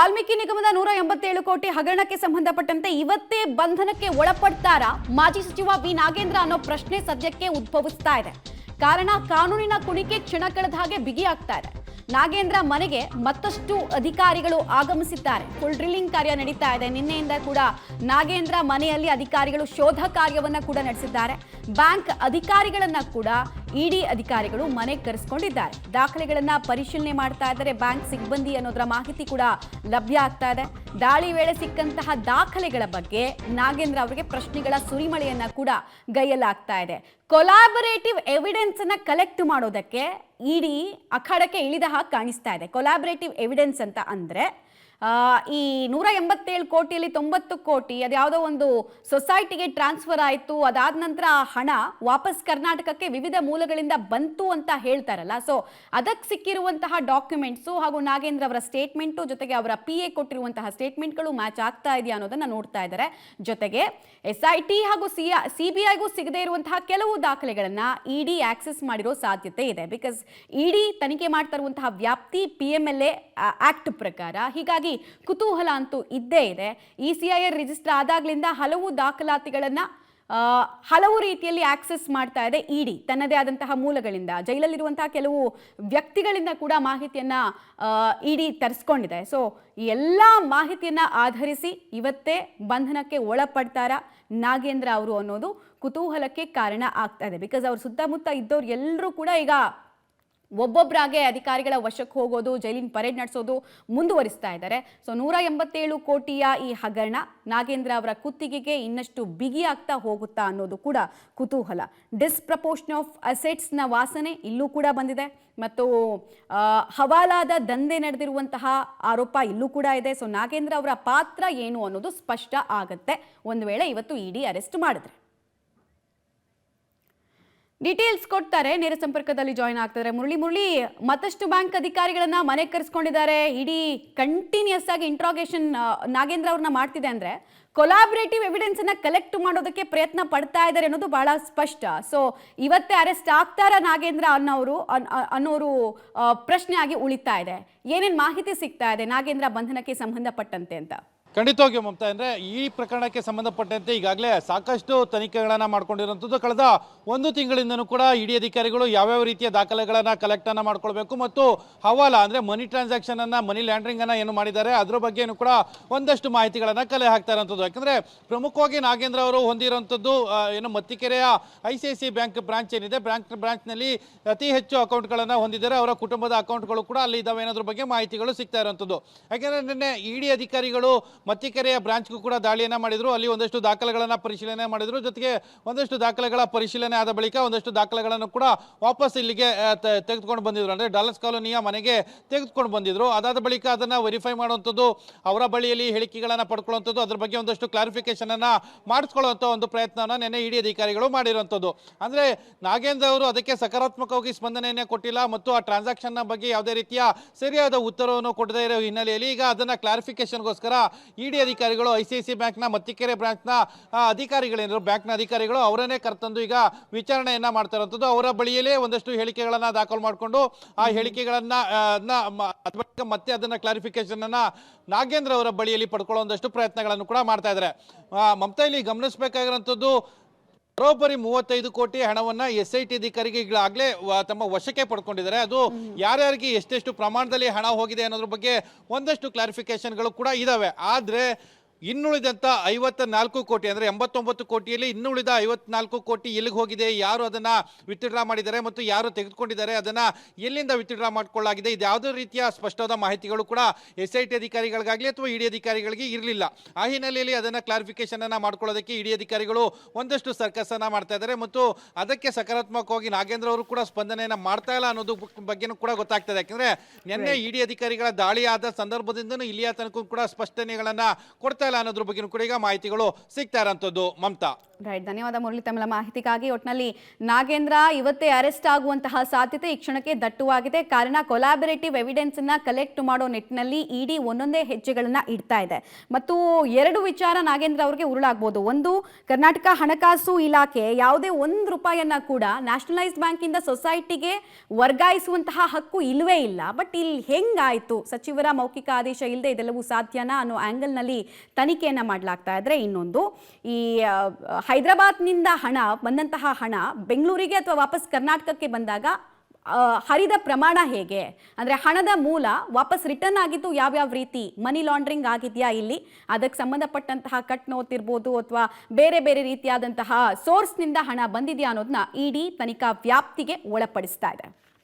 ವಾಲ್ಮೀಕಿ ನಿಗಮದ 187 ಕೋಟಿ ಹಗರಣಕ್ಕೆ ಸಂಬಂಧಪಟ್ಟಂತೆ ಇವತ್ತೇ ಬಂಧನಕ್ಕೆ ಒಳಪಡ್ತಾರಾ ಮಾಜಿ ಸಚಿವ ವಿ ನಾಗೇಂದ್ರ ಅನ್ನೋ ಪ್ರಶ್ನೆ ಸದ್ಯಕ್ಕೆ ಉದ್ಭವಿಸ್ತಾ ಇದೆ. ಕಾರಣ ಕಾನೂನಿನ ಕುಣಿಕೆ ಕ್ಷಣ ಕಳೆದ ಹಾಗೆ ಬಿಗಿಯಾಗ್ತಾ ಇದೆ. ನಾಗೇಂದ್ರ ಮನೆಗೆ ಮತ್ತಷ್ಟು ಅಧಿಕಾರಿಗಳು ಆಗಮಿಸಿದ್ದಾರೆ. ಫುಲ್ ಡ್ರಿಲ್ಲಿಂಗ್ ಕಾರ್ಯ ನಡೀತಾ ಇದೆ. ನಿನ್ನೆಯಿಂದ ಕೂಡ ನಾಗೇಂದ್ರ ಮನೆಯಲ್ಲಿ ಅಧಿಕಾರಿಗಳು ಶೋಧ ಕಾರ್ಯವನ್ನ ಕೂಡ ನಡೆಸಿದ್ದಾರೆ. ಬ್ಯಾಂಕ್ ಅಧಿಕಾರಿಗಳನ್ನ ಕೂಡ ಇಡಿ ಅಧಿಕಾರಿಗಳು ಮನೆಗೆ ಕರೆಸಿಕೊಂಡಿದ್ದಾರೆ. ದಾಖಲೆಗಳನ್ನ ಪರಿಶೀಲನೆ ಮಾಡ್ತಾ ಇದ್ದಾರೆ. ಬ್ಯಾಂಕ್ ಸಿಬ್ಬಂದಿ ಅನ್ನೋದರ ಮಾಹಿತಿ ಕೂಡ ಲಭ್ಯ ಆಗ್ತಾ ಇದೆ. ದಾಳಿ ವೇಳೆ ಸಿಕ್ಕಂತಹ ದಾಖಲೆಗಳ ಬಗ್ಗೆ ನಾಗೇಂದ್ರ ಅವರಿಗೆ ಪ್ರಶ್ನೆಗಳ ಸುರಿಮಳೆಯನ್ನ ಕೂಡ ಗೈಯಲಾಗ್ತಾ ಇದೆ. ಕೊಲಾಬರೇಟಿವ್ ಎವಿಡೆನ್ಸ್ ಅನ್ನ ಕಲೆಕ್ಟ್ ಮಾಡೋದಕ್ಕೆ ಇಡಿ ಅಖಾಡಕ್ಕೆ ಇಳಿದ ಹಾಗೆ ಕಾಣಿಸ್ತಾ ಇದೆ. ಕೊಲಾಬರೇಟಿವ್ ಎವಿಡೆನ್ಸ್ ಅಂತ ಅಂದ್ರೆ ಈ 187 ಕೋಟಿಯಲ್ಲಿ 90 ಕೋಟಿ ಅದ್ಯಾವುದೋ ಒಂದು ಸೊಸೈಟಿಗೆ ಟ್ರಾನ್ಸ್ಫರ್ ಆಯಿತು. ಅದಾದ ನಂತರ ಆ ಹಣ ವಾಪಸ್ ಕರ್ನಾಟಕಕ್ಕೆ ವಿವಿಧ ಮೂಲಗಳಿಂದ ಬಂತು ಅಂತ ಹೇಳ್ತಾರಲ್ಲ. ಸೊ ಅದಕ್ಕೆ ಸಿಕ್ಕಿರುವಂತಹ ಡಾಕ್ಯುಮೆಂಟ್ಸು ಹಾಗೂ ನಾಗೇಂದ್ರ ಅವರ ಸ್ಟೇಟ್ಮೆಂಟು ಜೊತೆಗೆ ಅವರ PA ಕೊಟ್ಟಿರುವಂತಹ ಸ್ಟೇಟ್ಮೆಂಟ್ಗಳು ಮ್ಯಾಚ್ ಆಗ್ತಾ ಇದೆಯಾ ಅನ್ನೋದನ್ನ ನೋಡ್ತಾ ಇದ್ದಾರೆ. ಜೊತೆಗೆ SIT ಹಾಗೂ CBIಗೂ ಸಿಗದೇ ಇರುವಂತಹ ಕೆಲವು ದಾಖಲೆಗಳನ್ನ ಇಡಿ ಆಕ್ಸೆಸ್ ಮಾಡಿರೋ ಸಾಧ್ಯತೆ ಇದೆ. ಬಿಕಾಸ್ ಇಡಿ ತನಿಖೆ ಮಾಡ್ತಾ ಇರುವಂತಹ ವ್ಯಾಪ್ತಿ PMLA ಆಕ್ಟ್ ಪ್ರಕಾರ. ಹೀಗಾಗಿ ಕುತೂಹಲ ಅಂತೂ ಇದ್ದೇ ಇದೆ. ECIR ರಿಜಿಸ್ಟರ್ ಆದಾಗ್ಲಿಂದ ಹಲವು ದಾಖಲಾತಿಗಳನ್ನ ಹಲವು ರೀತಿಯಲ್ಲಿ ಆಕ್ಸೆಸ್ ಮಾಡ್ತಾ ಇದೆ ಇಡಿ ತನ್ನದೇ ಆದಂತಹ ಮೂಲಗಳಿಂದ. ಜೈಲಲ್ಲಿರುವಂತಹ ಕೆಲವು ವ್ಯಕ್ತಿಗಳಿಂದ ಕೂಡ ಮಾಹಿತಿಯನ್ನ ಇಡಿ ತರಿಸ್ಕೊಂಡಿದೆ. ಸೊ ಈ ಎಲ್ಲ ಮಾಹಿತಿಯನ್ನ ಆಧರಿಸಿ ಇವತ್ತೇ ಬಂಧನಕ್ಕೆ ಒಳಪಡ್ತಾರಾ ನಾಗೇಂದ್ರ ಅವರು ಅನ್ನೋದು ಕುತೂಹಲಕ್ಕೆ ಕಾರಣ ಆಗ್ತಾ ಇದೆ. ಬಿಕಾಸ್ ಅವ್ರ ಸುತ್ತಮುತ್ತ ಇದ್ದವ್ರು ಎಲ್ಲರೂ ಕೂಡ ಈಗ ಒಬ್ಬೊಬ್ಬರಾಗೆ ಅಧಿಕಾರಿಗಳ ವಶಕ್ಕೆ ಹೋಗೋದು, ಜೈಲಿನ ಪರೇಡ್ ನಡೆಸೋದು ಮುಂದುವರಿಸ್ತಾ ಇದ್ದಾರೆ. ಸೊ 187 ಕೋಟಿಯ ಈ ಹಗರಣ ನಾಗೇಂದ್ರ ಅವರ ಕುತ್ತಿಗೆಗೆ ಇನ್ನಷ್ಟು ಬಿಗಿಯಾಗ್ತಾ ಹೋಗುತ್ತಾ ಅನ್ನೋದು ಕೂಡ ಕುತೂಹಲ. ಡಿಸ್ಪ್ರಪೋರ್ಷನ್ ಆಫ್ ಅಸೆಟ್ಸ್ನ ವಾಸನೆ ಇಲ್ಲೂ ಕೂಡ ಬಂದಿದೆ. ಮತ್ತು ಹವಾಲಾದ ದಂಧೆ ನಡೆದಿರುವಂತಹ ಆರೋಪ ಇಲ್ಲೂ ಕೂಡ ಇದೆ. ಸೊ ನಾಗೇಂದ್ರ ಅವರ ಪಾತ್ರ ಏನು ಅನ್ನೋದು ಸ್ಪಷ್ಟ ಆಗತ್ತೆ ಒಂದು ವೇಳೆ ಇವತ್ತು ಇಡಿ ಅರೆಸ್ಟ್ ಮಾಡಿದ್ರೆ. ಡೀಟೇಲ್ಸ್ ಕೊಡ್ತಾರೆ. ನೇರ ಸಂಪರ್ಕದಲ್ಲಿ ಜಾಯಿನ್ ಆಗ್ತಾರೆ ಮುರಳಿ. ಮತ್ತಷ್ಟು ಬ್ಯಾಂಕ್ ಅಧಿಕಾರಿಗಳನ್ನ ಮನೆಗೆ ಕರೆಸ್ಕೊಂಡಿದ್ದಾರೆ. ಇಡೀ ಕಂಟಿನ್ಯೂಸ್ ಆಗಿ ಇಂಟ್ರಾಗೇಷನ್ ನಾಗೇಂದ್ರ ಅವ್ರನ್ನ ಮಾಡ್ತಿದೆ ಅಂದ್ರೆ ಕೊಲಾಬರೇಟಿವ್ ಎವಿಡೆನ್ಸ್ ಅನ್ನ ಕಲೆಕ್ಟ್ ಮಾಡೋದಕ್ಕೆ ಪ್ರಯತ್ನ ಪಡ್ತಾ ಇದ್ದಾರೆ ಅನ್ನೋದು ಬಹಳ ಸ್ಪಷ್ಟ. ಸೊ ಇವತ್ತೇ ಅರೆಸ್ಟ್ ಆಗ್ತಾರ ನಾಗೇಂದ್ರ ಅನ್ನೋರು ಪ್ರಶ್ನೆ ಆಗಿ ಉಳಿತಾ ಇದೆ. ಏನೇನ್ ಮಾಹಿತಿ ಸಿಗ್ತಾ ಇದೆ ನಾಗೇಂದ್ರ ಬಂಧನಕ್ಕೆ ಸಂಬಂಧಪಟ್ಟಂತೆ ಅಂತ? ಖಂಡಿತವಾಗಿಯೂ ಮಮತಾ, ಅಂದರೆ ಈ ಪ್ರಕರಣಕ್ಕೆ ಸಂಬಂಧಪಟ್ಟಂತೆ ಈಗಾಗಲೇ ಸಾಕಷ್ಟು ತನಿಖೆಗಳನ್ನು ಮಾಡ್ಕೊಂಡಿರುವಂಥದ್ದು. ಕಳೆದ 1 ತಿಂಗಳಿಂದನೂ ಕೂಡ ಇಡಿ ಅಧಿಕಾರಿಗಳು ಯಾವ್ಯಾವ ರೀತಿಯ ದಾಖಲೆಗಳನ್ನು ಕಲೆಕ್ಟನ್ನು ಮಾಡ್ಕೊಳ್ಬೇಕು ಮತ್ತು ಹವಾಲ ಅಂದರೆ ಮನಿ ಟ್ರಾನ್ಸಾಕ್ಷನನ್ನು, ಮನಿ ಲ್ಯಾಂಡ್ರಿಂಗನ್ನು ಏನು ಮಾಡಿದ್ದಾರೆ ಅದರ ಬಗ್ಗೆಯೂ ಕೂಡ ಒಂದಷ್ಟು ಮಾಹಿತಿಗಳನ್ನು ಕಲೆ ಹಾಕ್ತಾ ಇರೋಂಥದ್ದು. ಯಾಕಂದರೆ ಪ್ರಮುಖವಾಗಿ ನಾಗೇಂದ್ರ ಅವರು ಹೊಂದಿರುವಂಥದ್ದು ಏನು ಮತ್ತಿಕೆರೆಯ ICICI ಬ್ಯಾಂಕ್ ಬ್ರಾಂಚ್ ಏನಿದೆ, ಬ್ರಾಂಚ್ನಲ್ಲಿ ಅತಿ ಹೆಚ್ಚು ಅಕೌಂಟ್ಗಳನ್ನು ಹೊಂದಿದ್ದಾರೆ. ಅವರ ಕುಟುಂಬದ ಅಕೌಂಟ್ಗಳು ಕೂಡ ಅಲ್ಲಿ ಇದ್ದಾವೆ ಅನ್ನೋದ್ರ ಬಗ್ಗೆ ಮಾಹಿತಿಗಳು ಸಿಗ್ತಾ ಇರುವಂಥದ್ದು. ಯಾಕೆಂದರೆ ನಿನ್ನೆ ಇಡಿ ಅಧಿಕಾರಿಗಳು ಮತ್ತಿಕೆರೆಯ ಬ್ರಾಂಚ್ಗೂ ಕೂಡ ದಾಳಿಯನ್ನು ಮಾಡಿದ್ರು. ಅಲ್ಲಿ ಒಂದಷ್ಟು ದಾಖಲೆಗಳನ್ನು ಪರಿಶೀಲನೆ ಮಾಡಿದ್ರು. ಜೊತೆಗೆ ಒಂದಷ್ಟು ದಾಖಲೆಗಳ ಪರಿಶೀಲನೆ ಆದ ಬಳಿಕ ಒಂದಷ್ಟು ದಾಖಲೆಗಳನ್ನು ಕೂಡ ವಾಪಸ್ ಇಲ್ಲಿಗೆ ತೆಗೆದುಕೊಂಡು ಬಂದಿದ್ರು. ಅಂದರೆ ಡಾಲರ್ಸ್ ಕಾಲೋನಿಯ ಮನೆಗೆ ತೆಗೆದುಕೊಂಡು ಬಂದಿದ್ರು. ಅದಾದ ಬಳಿಕ ಅದನ್ನು ವೆರಿಫೈ ಮಾಡುವಂಥದ್ದು, ಅವರ ಬಳಿಯಲ್ಲಿ ಹೇಳಿಕೆಗಳನ್ನು ಪಡ್ಕೊಳ್ಳುವಂಥದ್ದು, ಅದ್ರ ಬಗ್ಗೆ ಒಂದಷ್ಟು ಕ್ಲಾರಿಫಿಕೇಶನ್ ಅನ್ನ ಮಾಡಿಸ್ಕೊಳ್ಳುವಂಥ ಒಂದು ಪ್ರಯತ್ನವನ್ನು ನಿನ್ನೆ ಇಡಿ ಅಧಿಕಾರಿಗಳು ಮಾಡಿರುವಂಥದ್ದು. ಅಂದರೆ ನಾಗೇಂದ್ರ ಅವರು ಅದಕ್ಕೆ ಸಕಾರಾತ್ಮಕವಾಗಿ ಸ್ಪಂದನೆಯನ್ನೇ ಕೊಟ್ಟಿಲ್ಲ ಮತ್ತು ಆ ಟ್ರಾನ್ಸಾಕ್ಷನ್ನ ಬಗ್ಗೆ ಯಾವುದೇ ರೀತಿಯ ಸರಿಯಾದ ಉತ್ತರವನ್ನು ಕೊಡದೇ ಇರೋ ಹಿನ್ನೆಲೆಯಲ್ಲಿ ಈಗ ಅದನ್ನು ಕ್ಲಾರಿಫಿಕೇಶನ್ಗೋಸ್ಕರ ಇಡಿ ಅಧಿಕಾರಿಗಳು ICICI ಬ್ಯಾಂಕ್ನ ಮತ್ತಿಕೆರೆ ಬ್ರಾಂಚ್ನ ಅಧಿಕಾರಿಗಳೇನಿದ್ರು, ಬ್ಯಾಂಕ್ನ ಅಧಿಕಾರಿಗಳು ಅವರನ್ನೇ ಕರೆತಂದು ಈಗ ವಿಚಾರಣೆಯನ್ನ ಮಾಡ್ತಾ ಇರುವಂಥದ್ದು. ಅವರ ಬಳಿಯಲ್ಲೇ ಒಂದಷ್ಟು ಹೇಳಿಕೆಗಳನ್ನ ದಾಖಲು ಮಾಡಿಕೊಂಡು ಆ ಹೇಳಿಕೆಗಳನ್ನ ಮತ್ತೆ ಅದನ್ನ ಕ್ಲಾರಿಫಿಕೇಶನ್ ಅನ್ನ ನಾಗೇಂದ್ರ ಅವರ ಬಳಿಯಲ್ಲಿ ಪಡ್ಕೊಳ್ಳುವಂದಷ್ಟು ಪ್ರಯತ್ನಗಳನ್ನು ಕೂಡ ಮಾಡ್ತಾ ಇದ್ದಾರೆ. ಮಮತಾ, ಇಲ್ಲಿ ಗಮನಿಸಬೇಕಾಗಿರುವಂಥದ್ದು ಬರೋಬ್ಬರಿ 35 ಕೋಟಿ ಹಣವನ್ನ SIT ಅಧಿಕಾರಿಗೆ ಈಗಾಗಲೇ ತಮ್ಮ ವಶಕ್ಕೆ ಪಡ್ಕೊಂಡಿದ್ದಾರೆ. ಅದು ಯಾರ್ಯಾರಿಗೆ ಎಷ್ಟೆಷ್ಟು ಪ್ರಮಾಣದಲ್ಲಿ ಹಣ ಹೋಗಿದೆ ಅನ್ನೋದ್ರ ಬಗ್ಗೆ ಒಂದಷ್ಟು ಕ್ಲಾರಿಫಿಕೇಶನ್ಗಳು ಕೂಡ ಇದಾವೆ. ಆದ್ರೆ ಇನ್ನುಳಿದಂಥ 54 ಕೋಟಿ ಅಂದರೆ 89 ಕೋಟಿಯಲ್ಲಿ ಇನ್ನುಳಿದ 54 ಕೋಟಿ ಎಲ್ಲಿಗೆ ಹೋಗಿದೆ, ಯಾರು ಅದನ್ನ ವಿತ್ಡ್ರಾ ಮಾಡಿದ್ದಾರೆ ಮತ್ತು ಯಾರು ತೆಗೆದುಕೊಂಡಿದ್ದಾರೆ, ಅದನ್ನ ಎಲ್ಲಿಂದ ವಿತ್ಡ್ರಾ ಮಾಡಿಕೊಳ್ಳಲಾಗಿದೆ, ಇದು ಯಾವುದೇ ರೀತಿಯ ಸ್ಪಷ್ಟವಾದ ಮಾಹಿತಿಗಳು ಕೂಡ SIT ಅಧಿಕಾರಿಗಳಿಗಾಗಲಿ ಅಥವಾ ಇಡಿ ಅಧಿಕಾರಿಗಳಿಗೆ ಇರಲಿಲ್ಲ. ಆ ಹಿನ್ನೆಲೆಯಲ್ಲಿ ಅದನ್ನ ಕ್ಲಾರಿಫಿಕೇಶನ್ ಅನ್ನ ಮಾಡ್ಕೊಳ್ಳೋದಕ್ಕೆ ಇಡಿ ಅಧಿಕಾರಿಗಳು ಒಂದಷ್ಟು ಸರ್ಕಸ್ ಅನ್ನ ಮಾಡ್ತಾ ಇದ್ದಾರೆ ಮತ್ತು ಅದಕ್ಕೆ ಸಕಾರಾತ್ಮಕವಾಗಿ ನಾಗೇಂದ್ರ ಅವರು ಕೂಡ ಸ್ಪಂದನೆಯನ್ನ ಮಾಡ್ತಾ ಇಲ್ಲ ಅನ್ನೋದು ಬಗ್ಗೆನೂ ಕೂಡ ಗೊತ್ತಾಗ್ತದೆ. ಯಾಕಂದ್ರೆ ನಿನ್ನೆ ಇಡಿ ಅಧಿಕಾರಿಗಳ ದಾಳಿ ಆದ ಸಂದರ್ಭದಿಂದನೂ ಇಲ್ಲಿಯ ತನಕ ಕೂಡ ಸ್ಪಷ್ಟನೆಗಳನ್ನ ಕೊಡ್ತಾ ಇಲ್ಲ ಅನ್ನೋದ್ರ ಬಗ್ಗೆ ಕೂಡ ಈಗ ಮಾಹಿತಿಗಳು ಸಿಗ್ತಾ ಇರೋಂಥದ್ದು. ಮಮತಾ. ರೈಟ್, ಧನ್ಯವಾದ ಮುರಳಿ ತಮ್ಮ ಮಾಹಿತಿಗಾಗಿ. ಒಟ್ಟಿನಲ್ಲಿ ನಾಗೇಂದ್ರ ಇವತ್ತೇ ಅರೆಸ್ಟ್ ಆಗುವಂತಹ ಸಾಧ್ಯತೆ ಈ ಕ್ಷಣಕ್ಕೆ ದಟ್ಟವಾಗಿದೆ. ಕಾರಣ ಕೊಲಾಬರೇಟಿವ್ ಎವಿಡೆನ್ಸ್ ಅನ್ನ ಕಲೆಕ್ಟ್ ಮಾಡೋ ನಿಟ್ಟಿನಲ್ಲಿ ಇಡಿ ಒಂದೊಂದೇ ಹೆಜ್ಜೆಗಳನ್ನ ಇಡ್ತಾ ಇದೆ. ಮತ್ತು ಎರಡು ವಿಚಾರ ನಾಗೇಂದ್ರ ಅವರಿಗೆ ಉರುಳಾಗಬಹುದು. ಒಂದು, ಕರ್ನಾಟಕ ಹಣಕಾಸು ಇಲಾಖೆ ಯಾವುದೇ ₹1 ಕೂಡ ನ್ಯಾಷನಲೈಸ್ಡ್ ಬ್ಯಾಂಕ್ ಇಂದ ಸೊಸೈಟಿಗೆ ವರ್ಗಾಯಿಸುವಂತಹ ಹಕ್ಕು ಇಲ್ವೇ ಇಲ್ಲ. ಬಟ್ ಇಲ್ಲಿ ಹೆಂಗಾಯ್ತು, ಸಚಿವರ ಮೌಖಿಕ ಆದೇಶ ಇಲ್ಲದೆ ಇದೆಲ್ಲವೂ ಸಾಧ್ಯನಾ ಅನ್ನೋ ಆಂಗಲ್ನಲ್ಲಿ ತನಿಖೆಯನ್ನ ಮಾಡಲಾಗ್ತಾ ಇದ್ರೆ, ಇನ್ನೊಂದು, ಈ ಹೈದರಾಬಾದ್ನಿಂದ ಬಂದಂತಹ ಹಣ ಬೆಂಗಳೂರಿಗೆ ಅಥವಾ ವಾಪಸ್ ಕರ್ನಾಟಕಕ್ಕೆ ಬಂದಾಗ ಹರಿದ ಪ್ರಮಾಣ ಹೇಗೆ, ಅಂದರೆ ಹಣದ ಮೂಲ ವಾಪಸ್ ರಿಟರ್ನ್ ಆಗಿದ್ದು ಯಾವ್ಯಾವ ರೀತಿ, ಮನಿ ಲಾಂಡ್ರಿಂಗ್ ಆಗಿದೆಯಾ ಇಲ್ಲಿ, ಅದಕ್ಕೆ ಸಂಬಂಧಪಟ್ಟಂತಹ ಕಟ್ ನೋಟ್ ಇರ್ಬೋದು ಅಥವಾ ಬೇರೆ ಬೇರೆ ರೀತಿಯಾದಂತಹ ಸೋರ್ಸ್ನಿಂದ ಹಣ ಬಂದಿದೆಯಾ ಅನ್ನೋದನ್ನ ಇಡಿ ತನಿಖಾ ವ್ಯಾಪ್ತಿಗೆ ಒಳಪಡಿಸ್ತಾ ಇದೆ.